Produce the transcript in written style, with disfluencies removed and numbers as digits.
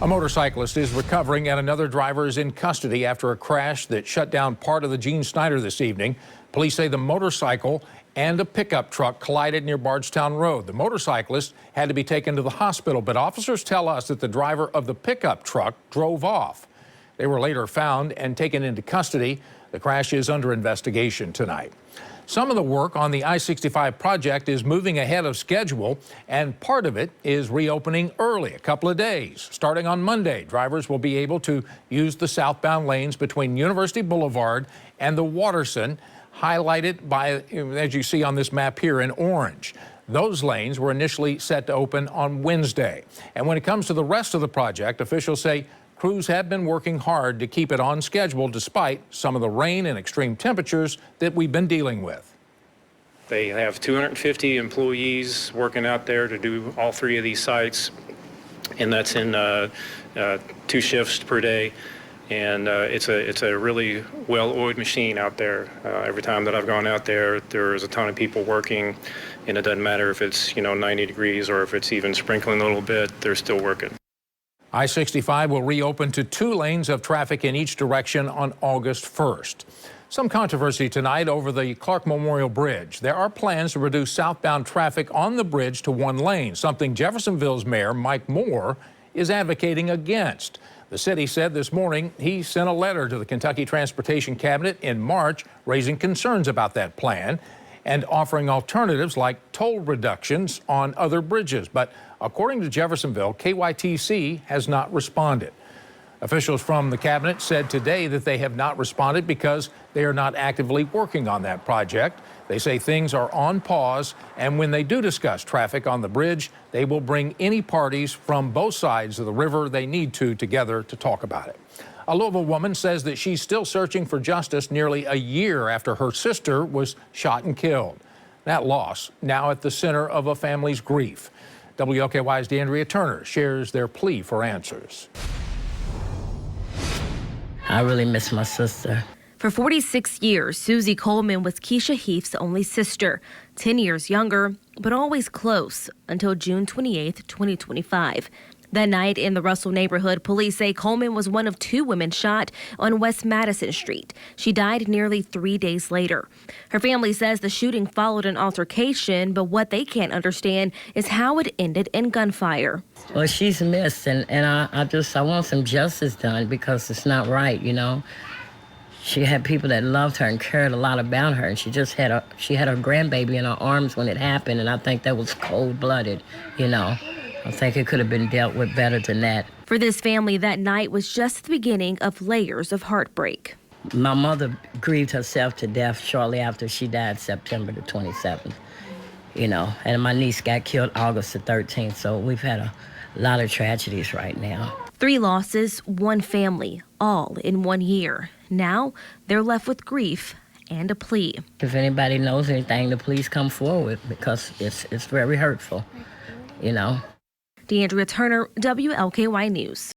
A motorcyclist is recovering and another driver is in custody after a crash that shut down part of the Gene Snyder this evening. Police say the motorcycle and a pickup truck collided near Bardstown Road. The motorcyclist had to be taken to the hospital, but officers tell us that the driver of the pickup truck drove off. They were later found and taken into custody. The crash is under investigation tonight. Some of the work on the I-65 project is moving ahead of schedule, and part of it is reopening early, a couple of days. Starting on Monday, drivers will be able to use the southbound lanes between University Boulevard and the Watterson, highlighted by, as you see on this map here, in orange. Those lanes were initially set to open on Wednesday. And when it comes to the rest of the project, officials say crews have been working hard to keep it on schedule despite some of the rain and extreme temperatures that we've been dealing with. They have 250 employees working out there to do all three of these sites, and that's in 2 shifts per day. And it's a really well-oiled machine out there. Every time that I've gone out there, there's a ton of people working, and it doesn't matter if it's 90 degrees or if it's even sprinkling a little bit, they're still working. I-65 will reopen to 2 lanes of traffic in each direction on August 1st. Some controversy tonight over the Clark Memorial Bridge. There are plans to reduce southbound traffic on the bridge to 1 lane, something Jeffersonville's Mayor Mike Moore is advocating against. The city said this morning he sent a letter to the Kentucky Transportation Cabinet in March raising concerns about that plan and offering alternatives like toll reductions on other bridges. But according to Jeffersonville, KYTC has not responded. Officials from the cabinet said today that they have not responded because they are not actively working on that project. They say things are on pause, and when they do discuss traffic on the bridge, they will bring any parties from both sides of the river they need to together to talk about it. A Louisville woman says that she's still searching for justice nearly a year after her sister was shot and killed. That loss now at the center of a family's grief. WLKY's DeAndrea Turner shares their plea for answers. I really miss my sister. For 46 years, Susie Coleman was Keisha Heath's only sister, 10 years younger, but always close until June 28, 2025. That night in the Russell neighborhood, police say Coleman was one of 2 women shot on West Madison Street. She died nearly 3 days later. Her family says the shooting followed an altercation, but what they can't understand is how it ended in gunfire. Well, she's missed, and I want some justice done because it's not right, She had people that loved her and cared a lot about her, and she had her grandbaby in her arms when it happened, and I think that was cold-blooded, I think it could have been dealt with better than that. For this family, that night was just the beginning of layers of heartbreak. My mother grieved herself to death shortly after she died September the 27th, and my niece got killed August the 13th, so we've had a lot of tragedies right now. 3 losses, 1 family, all in 1 year. Now they're left with grief and a plea. If anybody knows anything, please come forward because it's very hurtful, DeAndrea Turner, WLKY News.